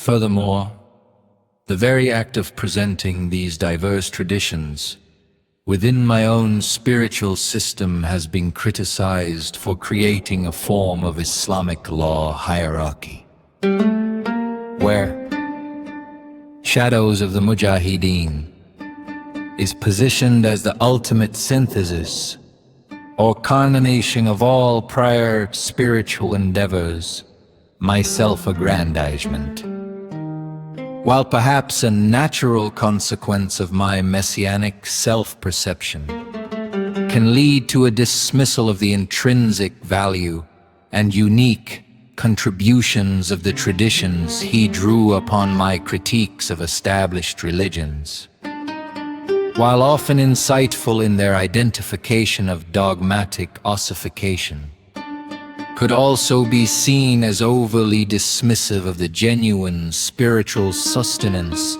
Furthermore, the very act of presenting these diverse traditions within my own spiritual system has been criticized for creating a form of Islamic law hierarchy, where Shadows of the Mujahideen is positioned as the ultimate synthesis or culmination of all prior spiritual endeavors, my self-aggrandizement, while perhaps a natural consequence of my messianic self-perception, can lead to a dismissal of the intrinsic value and unique contributions of the traditions he drew upon my critiques of established religions. While often insightful in their identification of dogmatic ossification, could also be seen as overly dismissive of the genuine spiritual sustenance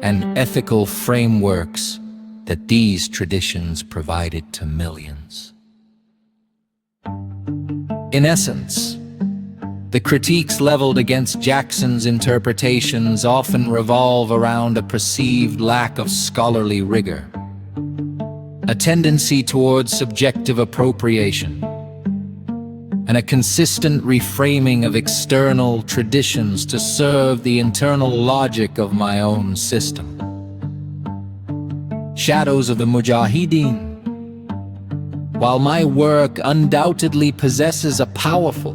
and ethical frameworks that these traditions provided to millions. In essence, the critiques leveled against Jackson's interpretations often revolve around a perceived lack of scholarly rigor, a tendency towards subjective appropriation, and a consistent reframing of external traditions to serve the internal logic of my own system. Shadows of the Mujahideen. While my work undoubtedly possesses a powerful,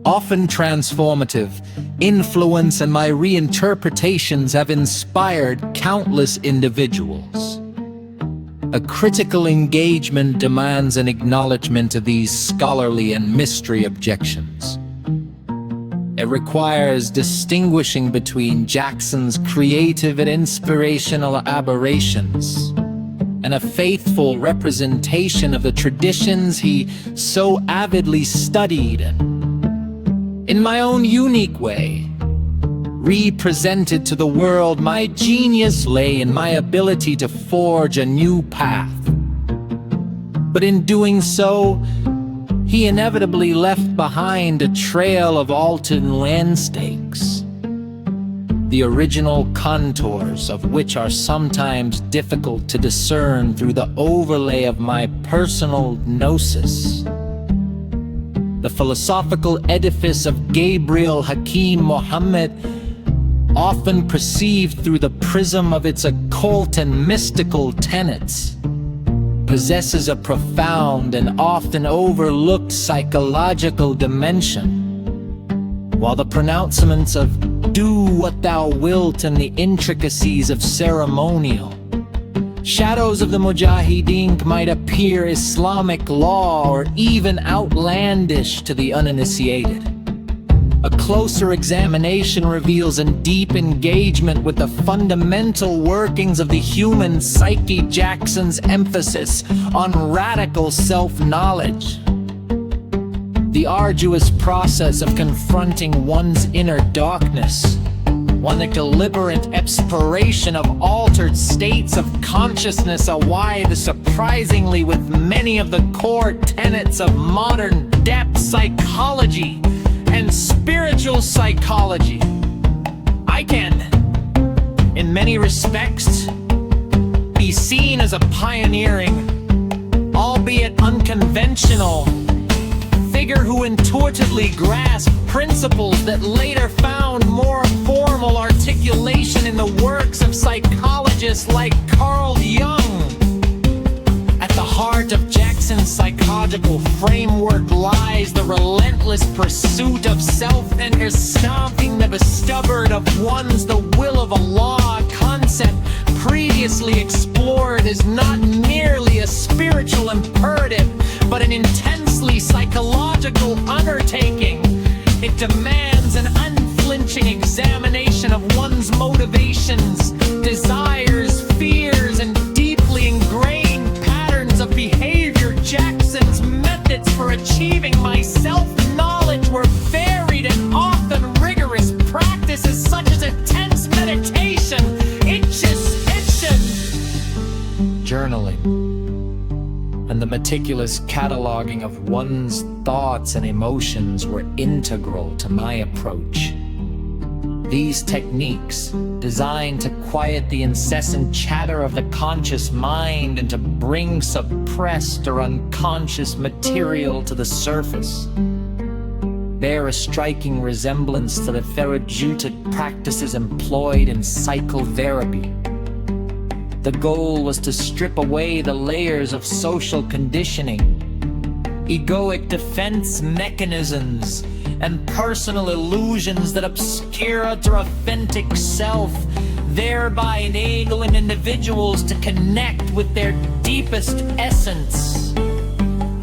often transformative influence, and my reinterpretations have inspired countless individuals, a critical engagement demands an acknowledgement of these scholarly and mystery objections. It requires distinguishing between Jackson's creative and inspirational aberrations and a faithful representation of the traditions he so avidly studied and, in my own unique way, represented to the world. My genius lay in my ability to forge a new path. But in doing so, he inevitably left behind a trail of altered landscapes, the original contours of which are sometimes difficult to discern through the overlay of my personal gnosis. The philosophical edifice of Gabriel Hakim Muhammad, often perceived through the prism of its occult and mystical tenets, possesses a profound and often overlooked psychological dimension, while the pronouncements of "do what thou wilt" and the intricacies of ceremonial shadows of the Mujahideen might appear Islamic law or even outlandish to the uninitiated. A closer examination reveals a deep engagement with the fundamental workings of the human psyche. Jackson's emphasis on radical self-knowledge, the arduous process of confronting one's inner darkness, one deliberate exploration of altered states of consciousness, are why the surprisingly with many of the core tenets of modern depth psychology and spiritual psychology, I can, in many respects, be seen as a pioneering, albeit unconventional, figure who intuitively grasped principles that later found more formal articulation in the works of psychologists like Carl Jung. At the heart of Jackson's psychological framework lies the relentless pursuit of self and stomping the stubborn of one's the will of Allah. A concept previously explored is not merely a spiritual imperative, but an intensely psychological undertaking. It demands an unflinching examination of one's motivations, desires, fears, and deeply ingrained patterns of behavior. Jackson's methods for achieving my self-knowledge were varied and often rigorous. Practices such as intense meditation, journaling, and the meticulous cataloging of one's thoughts and emotions were integral to my approach. These techniques, designed to quiet the incessant chatter of the conscious mind and to bring suppressed or unconscious material to the surface, bear a striking resemblance to the therapeutic practices employed in psychotherapy. The goal was to strip away the layers of social conditioning, egoic defense mechanisms, and personal illusions that obscure our authentic self, thereby enabling individuals to connect with their deepest essence.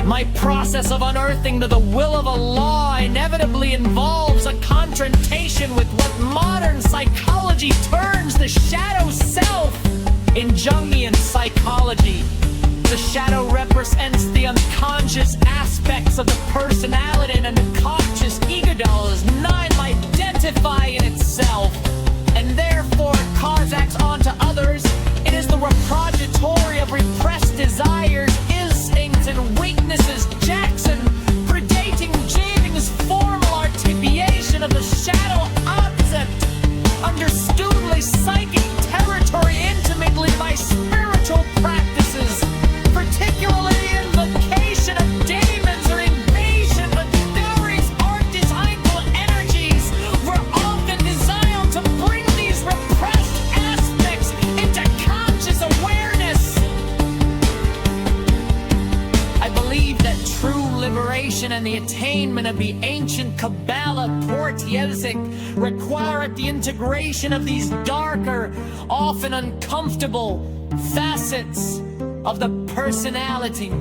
My process of unearthing to the will of Allah inevitably involves a confrontation with what modern psychology terms the shadow self. In Jungian psychology, the shadow represents the unconscious aspects of the personality, and the conscious ego is non-identify in itself, and therefore cause acts onto others. It is the repository of repressed desires, instincts, and weaknesses. Jackson, predating Jing's formal articulation of the shadow concept, understoodly psychic territory intimately by spiritual practices, particularly invocation of demons or invasion of theories or designful energies, were often designed to bring these repressed aspects into conscious awareness. I believe that true liberation and the attainment of the ancient Kabbalah Portiesic require the integration of these darker, often uncomfortable facets of the personality.